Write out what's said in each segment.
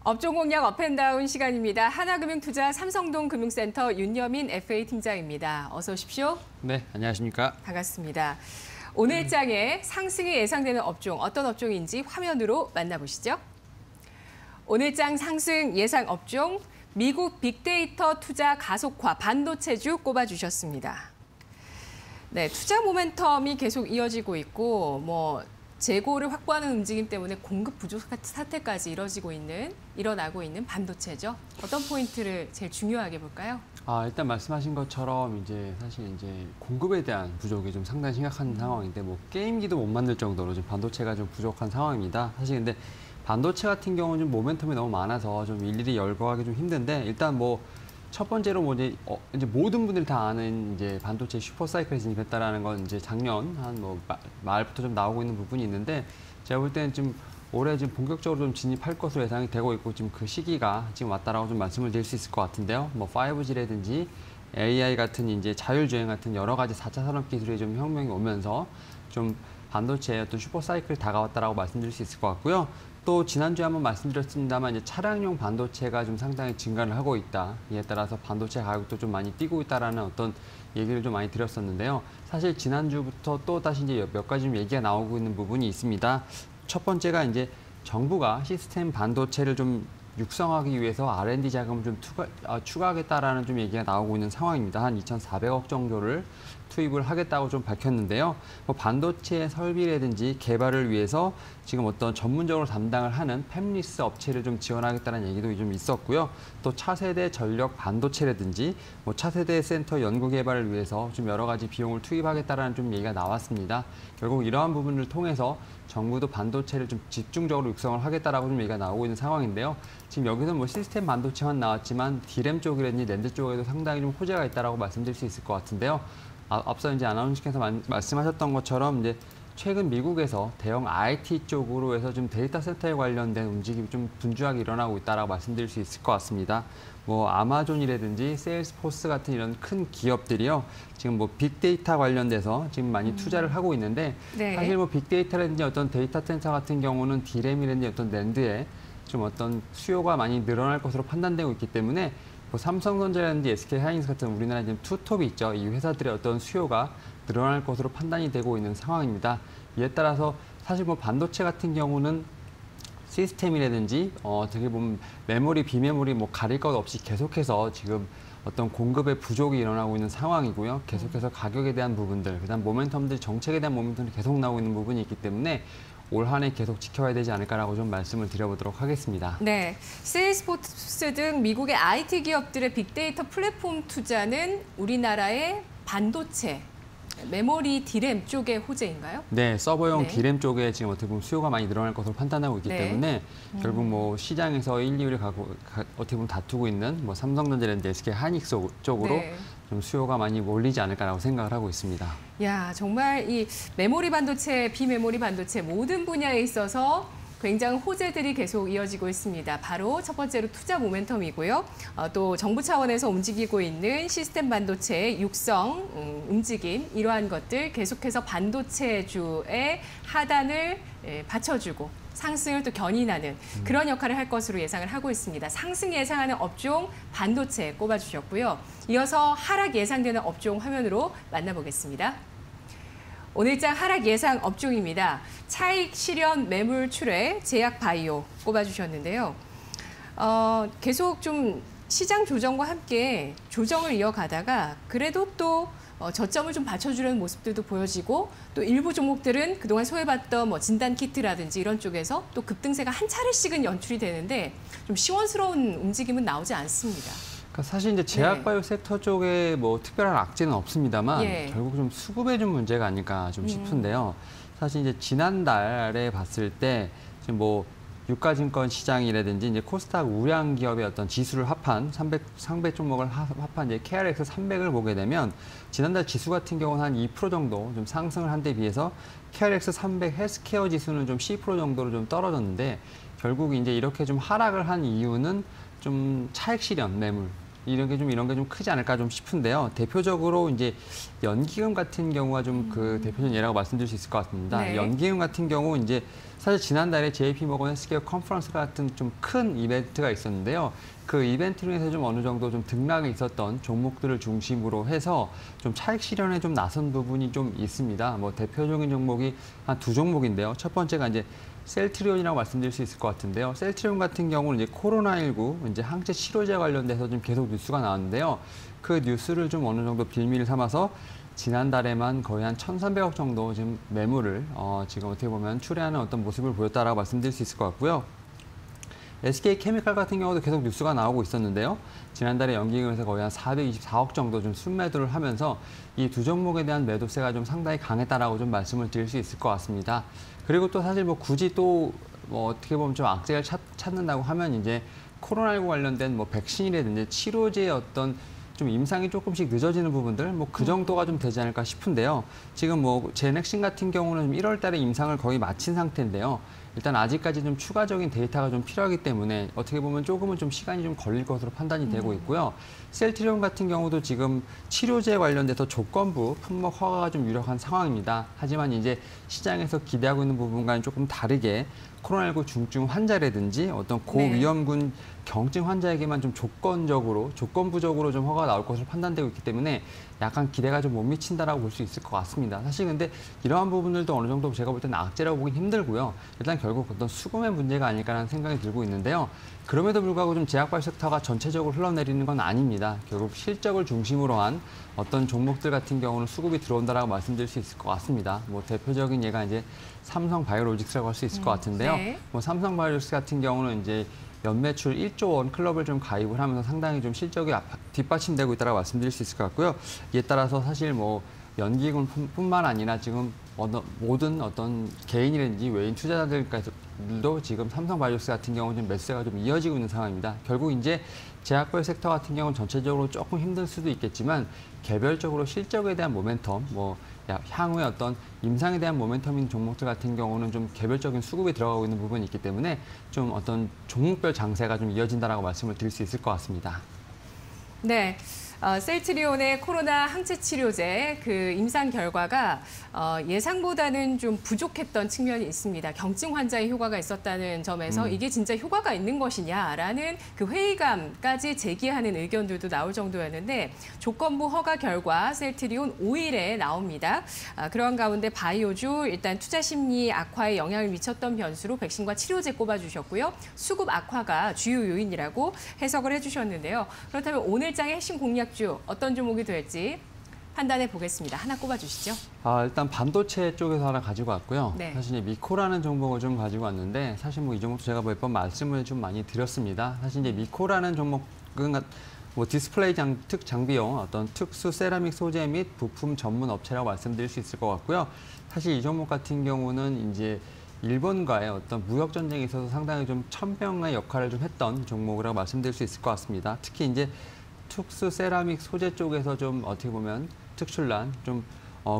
업종 공략 업앤다운 시간입니다. 하나금융투자 삼성동금융센터 윤여민 FA 팀장입니다. 어서 오십시오. 네, 안녕하십니까. 반갑습니다. 오늘 장에 상승이 예상되는 업종, 어떤 업종인지 화면으로 만나보시죠. 오늘 장 상승 예상 업종, 미국 빅데이터 투자 가속화 반도체주 꼽아주셨습니다. 네, 투자 모멘텀이 계속 이어지고 있고, 재고를 확보하는 움직임 때문에 공급 부족 사태까지 일어나고 있는 반도체죠. 어떤 포인트를 제일 중요하게 볼까요? 일단 말씀하신 것처럼 사실 공급에 대한 부족이 좀 상당히 심각한 상황인데 게임기도 못 만들 정도로 좀 반도체가 좀 부족한 상황입니다. 사실 근데 반도체 같은 경우는 좀 모멘텀이 너무 많아서 좀 일일이 열거하기 좀 힘든데 일단 첫 번째로 이제 모든 분들이 다 아는 반도체 슈퍼사이클에 진입했다라는 건 작년 한 말부터 좀 나오고 있는 부분이 있는데 제가 볼 때는 좀 올해 좀 본격적으로 좀 진입할 것으로 예상이 되고 있고 지금 그 시기가 지금 왔다라고 좀 말씀을 드릴 수 있을 것 같은데요. 5G라든지 AI 같은 자율주행 같은 여러 가지 4차 산업 기술의 좀 혁명이 오면서 좀 반도체의 어떤 슈퍼사이클이 다가왔다라고 말씀드릴 수 있을 것 같고요. 또 지난주에 한번 말씀드렸습니다만 차량용 반도체가 좀 상당히 증가를 하고 있다. 이에 따라서 반도체 가격도 좀 많이 뛰고 있다라는 어떤 얘기를 좀 많이 드렸었는데요. 사실 지난주부터 또 다시 몇 가지 좀 얘기가 나오고 있는 부분이 있습니다. 첫 번째가 정부가 시스템 반도체를 좀 육성하기 위해서 R&D 자금을 좀 추가하겠다라는 좀 얘기가 나오고 있는 상황입니다. 한 2,400억 정도를 투입을 하겠다고 좀 밝혔는데요. 반도체 설비라든지 개발을 위해서 지금 어떤 전문적으로 담당을 하는 팹리스 업체를 좀 지원하겠다는 얘기도 좀 있었고요. 또 차세대 전력 반도체라든지 차세대 센터 연구 개발을 위해서 좀 여러 가지 비용을 투입하겠다라는 좀 얘기가 나왔습니다. 결국 이러한 부분을 통해서 정부도 반도체를 좀 집중적으로 육성을 하겠다라고 좀 얘기가 나오고 있는 상황인데요. 지금 여기서 시스템 반도체만 나왔지만 D램 쪽이라든지 낸드 쪽에도 상당히 좀 호재가 있다라고 말씀드릴 수 있을 것 같은데요. 앞서 아나운서께서 말씀하셨던 것처럼 최근 미국에서 대형 IT 쪽으로 해서 좀 데이터 센터에 관련된 움직임이 좀 분주하게 일어나고 있다라고 말씀드릴 수 있을 것 같습니다. 아마존이라든지 세일스포스 같은 이런 큰 기업들이요. 지금 빅데이터 관련돼서 지금 많이 투자를 하고 있는데 네. 사실 빅데이터라든지 어떤 데이터 센터 같은 경우는 D램이라든지 어떤 낸드에 좀 어떤 수요가 많이 늘어날 것으로 판단되고 있기 때문에 삼성전자라든지 SK하이닉스 같은 우리나라 지금 투톱이 있죠. 이 회사들의 어떤 수요가 늘어날 것으로 판단이 되고 있는 상황입니다. 이에 따라서 사실 반도체 같은 경우는 시스템이라든지 어떻게 보면 메모리, 비메모리 가릴 것 없이 계속해서 지금 어떤 공급의 부족이 일어나고 있는 상황이고요. 계속해서 가격에 대한 부분들, 그다음 모멘텀들, 정책에 대한 모멘텀들이 계속 나오고 있는 부분이 있기 때문에 올 한 해 계속 지켜야 되지 않을까라고 좀 말씀을 드려보도록 하겠습니다. 네, 세일스포스 등 미국의 IT 기업들의 빅데이터 플랫폼 투자는 우리나라의 반도체, 메모리 D램 쪽의 호재인가요? 네, 서버용 D램 쪽에 지금 어떻게 보면 수요가 많이 늘어날 것으로 판단하고 있기 때문에 결국 시장에서 1, 2위를 어떻게 보면 다투고 있는 삼성전자라든지 SK하이닉스 쪽으로 좀 수요가 많이 몰리지 않을까라고 생각을 하고 있습니다. 야, 정말 이 메모리 반도체, 비메모리 반도체 모든 분야에 있어서 굉장히 호재들이 계속 이어지고 있습니다. 바로 첫 번째로 투자 모멘텀이고요. 또 정부 차원에서 움직이고 있는 시스템 반도체의 육성 움직임, 이러한 것들 계속해서 반도체주의 하단을 받쳐주고 상승을 또 견인하는 그런 역할을 할 것으로 예상을 하고 있습니다. 상승 예상하는 업종 반도체 꼽아주셨고요. 이어서 하락 예상되는 업종 화면으로 만나보겠습니다. 오늘장 하락 예상 업종입니다. 차익 실현 매물 출회 제약 바이오 꼽아주셨는데요. 계속 좀 시장 조정과 함께 조정을 이어가다가 그래도 또 저점을 좀 받쳐주려는 모습들도 보여지고 또 일부 종목들은 그동안 소외받던 진단 키트라든지 이런 쪽에서 또 급등세가 한 차례씩은 연출이 되는데 좀 시원스러운 움직임은 나오지 않습니다. 사실 제약바이오 섹터 쪽에 특별한 악재는 없습니다만 결국 좀 수급에 좀 문제가 아닐까 좀 싶은데요. 사실 지난달에 봤을 때 지금 유가증권 시장이라든지 코스닥 우량 기업의 어떤 지수를 합한 300 종목을 합한 KRX 300을 보게 되면 지난달 지수 같은 경우는 한 2% 정도 좀 상승을 한 데 비해서 KRX 300 헬스케어 지수는 좀 10% 정도로 좀 떨어졌는데 결국 이렇게 좀 하락을 한 이유는 좀 차익 실현 매물 이런 게 좀 크지 않을까 좀 싶은데요. 대표적으로 이제 연기금 같은 경우가 좀 그 대표적인 예라고 말씀드릴 수 있을 것 같습니다. 네. 연기금 같은 경우 이제 사실 지난달에 JP모건 헬스케어 컨퍼런스 같은 좀 큰 이벤트가 있었는데요. 그 이벤트로 해서 좀 어느 정도 좀 등락이 있었던 종목들을 중심으로 해서 좀 차익 실현에 좀 나선 부분이 좀 있습니다. 뭐 대표적인 종목이 한 두 종목인데요. 첫 번째가 이제 셀트리온이라고 말씀드릴 수 있을 것 같은데요. 셀트리온 같은 경우는 이제 코로나19 이제 항체 치료제 관련돼서 좀 계속 뉴스가 나왔는데요. 그 뉴스를 좀 어느 정도 빌미를 삼아서 지난달에만 거의 한 1,300억 정도 지금 매물을 지금 어떻게 보면 출회하는 어떤 모습을 보였다라고 말씀드릴 수 있을 것 같고요. SK케미칼 같은 경우도 계속 뉴스가 나오고 있었는데요. 지난달에 연기금에서 거의 한 424억 정도 좀 순매도를 하면서 이 두 종목에 대한 매도세가 좀 상당히 강했다라고 좀 말씀을 드릴 수 있을 것 같습니다. 그리고 또 사실 뭐 굳이 또 뭐 어떻게 보면 좀 악재를 찾는다고 하면 이제 코로나19 관련된 뭐 백신이라든지 치료제의 어떤 좀 임상이 조금씩 늦어지는 부분들 뭐 그 정도가 좀 되지 않을까 싶은데요. 지금 뭐 제넥신 같은 경우는 1월 달에 임상을 거의 마친 상태인데요. 일단 아직까지 좀 추가적인 데이터가 좀 필요하기 때문에 어떻게 보면 조금은 좀 시간이 좀 걸릴 것으로 판단이 되고 있고요. 셀트리온 같은 경우도 지금 치료제 관련돼서 조건부 품목 허가가 좀 유력한 상황입니다. 하지만 이제 시장에서 기대하고 있는 부분과는 조금 다르게 코로나19 중증 환자라든지 어떤 고위험군 경증 환자에게만 좀 조건부적으로 좀 허가가 나올 것으로 판단되고 있기 때문에 약간 기대가 좀 못 미친다라고 볼 수 있을 것 같습니다. 사실 근데 이러한 부분들도 어느 정도 제가 볼 때는 악재라고 보긴 힘들고요. 일단 결국 어떤 수급의 문제가 아닐까라는 생각이 들고 있는데요. 그럼에도 불구하고 좀 제약바이오 섹터가 전체적으로 흘러내리는 건 아닙니다. 결국 실적을 중심으로 한 어떤 종목들 같은 경우는 수급이 들어온다라고 말씀드릴 수 있을 것 같습니다. 뭐 대표적인 예가 이제 삼성바이오로직스라고 할 수 있을 것 같은데요. 네. 뭐 삼성바이오로직스 같은 경우는 이제 연매출 1조 원 클럽을 좀 가입을 하면서 상당히 좀 실적이 뒷받침되고 있다고 말씀드릴 수 있을 것 같고요. 이에 따라서 사실 뭐 연기금뿐만 아니라 지금 모든 어떤 개인이라든지 외인 투자자들도 지금 삼성바이오로직스 같은 경우는 좀 매수세가 좀 이어지고 있는 상황입니다. 결국 이제 제약바이오 섹터 같은 경우는 전체적으로 조금 힘들 수도 있겠지만 개별적으로 실적에 대한 모멘텀, 뭐 향후에 어떤 임상에 대한 모멘텀인 종목들 같은 경우는 좀 개별적인 수급이 들어가고 있는 부분이 있기 때문에 좀 어떤 종목별 장세가 좀 이어진다라고 말씀을 드릴 수 있을 것 같습니다. 네. 셀트리온의 코로나 항체 치료제 그 임상 결과가 예상보다는 좀 부족했던 측면이 있습니다. 경증 환자의 효과가 있었다는 점에서 이게 진짜 효과가 있는 것이냐라는 그 회의감까지 제기하는 의견들도 나올 정도였는데 조건부 허가 결과 셀트리온 5일에 나옵니다. 그런 가운데 바이오주 일단 투자 심리 악화에 영향을 미쳤던 변수로 백신과 치료제 꼽아주셨고요. 수급 악화가 주요 요인이라고 해석을 해주셨는데요. 그렇다면 오늘 장의 핵심 공략 주 어떤 종목이 될지 판단해 보겠습니다. 하나 꼽아주시죠. 일단 반도체 쪽에서 하나 가지고 왔고요. 네. 사실 이제 미코라는 종목을 좀 가지고 왔는데 사실 뭐 이 종목도 제가 몇 번 말씀을 좀 많이 드렸습니다. 사실 이제 미코라는 종목은 뭐 디스플레이 장비용 어떤 특수 세라믹 소재 및 부품 전문 업체라고 말씀드릴 수 있을 것 같고요. 사실 이 종목 같은 경우는 이제 일본과의 어떤 무역 전쟁에 있어서 상당히 좀 천명의 역할을 좀 했던 종목이라고 말씀드릴 수 있을 것 같습니다. 특히 이제 특수 세라믹 소재 쪽에서 좀 어떻게 보면 특출난 좀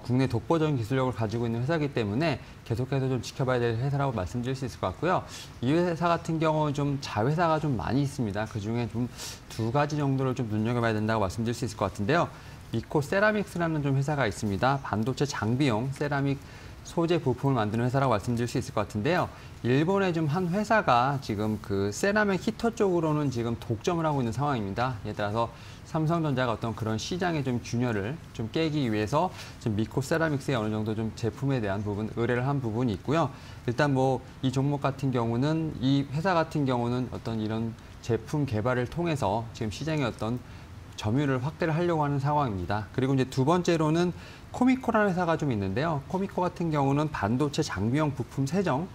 국내 독보적인 기술력을 가지고 있는 회사이기 때문에 계속해서 좀 지켜봐야 될 회사라고 말씀드릴 수 있을 것 같고요. 이 회사 같은 경우는 좀 자회사가 좀 많이 있습니다. 그중에 좀 두 가지 정도를 좀 눈여겨봐야 된다고 말씀드릴 수 있을 것 같은데요. 미코 세라믹스라는 좀 회사가 있습니다. 반도체 장비용 세라믹 소재 부품을 만드는 회사라고 말씀드릴 수 있을 것 같은데요. 일본의 좀 한 회사가 지금 그 세라믹 히터 쪽으로는 지금 독점을 하고 있는 상황입니다. 예를 따라서 삼성전자가 어떤 그런 시장의 좀 균열을 좀 깨기 위해서 좀 미코 세라믹스의 어느 정도 좀 제품에 대한 부분 의뢰를 한 부분이 있고요. 일단 뭐 이 종목 같은 경우는 이 회사 같은 경우는 어떤 이런 제품 개발을 통해서 지금 시장의 어떤 점유율을 확대를 하려고 하는 상황입니다. 그리고 이제 두 번째로는 코미코라는 회사가 좀 있는데요. 코미코 같은 경우는 반도체 장비용 부품 세정,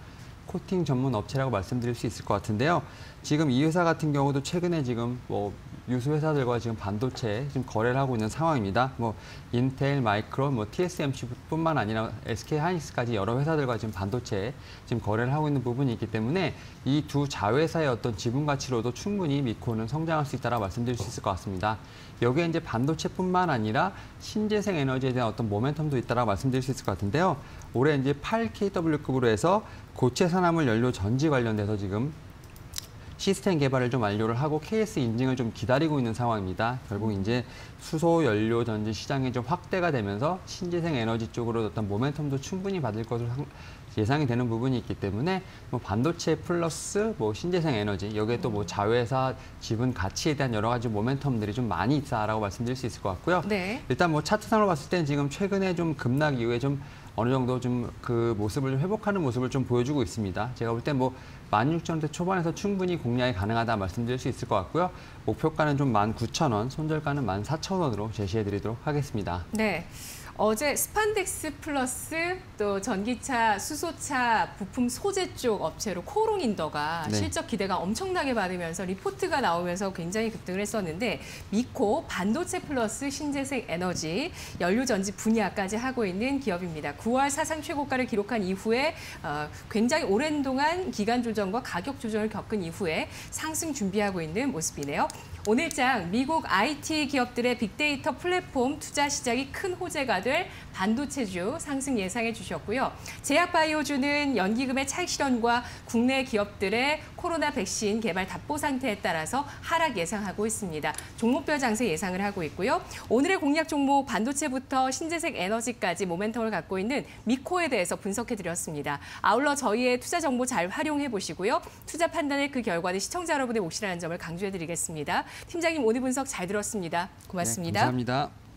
코팅 전문 업체라고 말씀드릴 수 있을 것 같은데요. 지금 이 회사 같은 경우도 최근에 지금 뭐 유수 회사들과 지금 반도체 지금 거래를 하고 있는 상황입니다. 뭐 인텔, 마이크론, 뭐 TSMC뿐만 아니라 SK 하이닉스까지 여러 회사들과 지금 반도체 지금 거래를 하고 있는 부분이 있기 때문에 이 두 자회사의 어떤 지분 가치로도 충분히 미코는 성장할 수 있다라고 말씀드릴 수 있을 것 같습니다. 여기에 이제 반도체뿐만 아니라 신재생 에너지에 대한 어떤 모멘텀도 있다라고 말씀드릴 수 있을 것 같은데요. 올해 이제 8kW급으로 해서 고체 산화물 연료 전지 관련돼서 지금 시스템 개발을 좀 완료를 하고 KS 인증을 좀 기다리고 있는 상황입니다. 결국 이제 수소 연료 전지 시장이 좀 확대가 되면서 신재생 에너지 쪽으로 어떤 모멘텀도 충분히 받을 것으로 예상이 되는 부분이 있기 때문에 뭐 반도체 플러스 뭐 신재생 에너지 여기에 또 뭐 자회사 지분 가치에 대한 여러 가지 모멘텀들이 좀 많이 있다라고 말씀드릴 수 있을 것 같고요. 네. 일단 뭐 차트상으로 봤을 때는 지금 최근에 좀 급락 이후에 좀 어느 정도 좀 그 모습을 좀 회복하는 모습을 좀 보여주고 있습니다. 제가 볼 때 뭐 16,000원대 초반에서 충분히 공략이 가능하다 말씀드릴 수 있을 것 같고요. 목표가는 좀 19,000원, 손절가는 14,000원으로 제시해드리도록 하겠습니다. 네. 어제 스판덱스 플러스 또 전기차, 수소차 부품 소재 쪽 업체로 코롱인더가 네. 실적 기대가 엄청나게 받으면서 리포트가 나오면서 굉장히 급등을 했었는데 미코, 반도체 플러스 신재생 에너지, 연료전지 분야까지 하고 있는 기업입니다. 9월 사상 최고가를 기록한 이후에 굉장히 오랜 동안 기간 조정과 가격 조정을 겪은 이후에 상승 준비하고 있는 모습이네요. 오늘장 미국 IT 기업들의 빅데이터 플랫폼 투자 시작이 큰 호재가 될 반도체주 상승 예상해 주셨고요. 제약바이오주는 연기금의 차익 실현과 국내 기업들의 코로나 백신 개발 답보 상태에 따라서 하락 예상하고 있습니다. 종목별 장세 예상을 하고 있고요. 오늘의 공략 종목 반도체부터 신재생 에너지까지 모멘텀을 갖고 있는 미코에 대해서 분석해 드렸습니다. 아울러 저희의 투자 정보 잘 활용해 보시고요. 투자 판단의 그 결과는 시청자 여러분의 몫이라는 점을 강조해 드리겠습니다. 팀장님 오늘 분석 잘 들었습니다. 고맙습니다. 네, 감사합니다.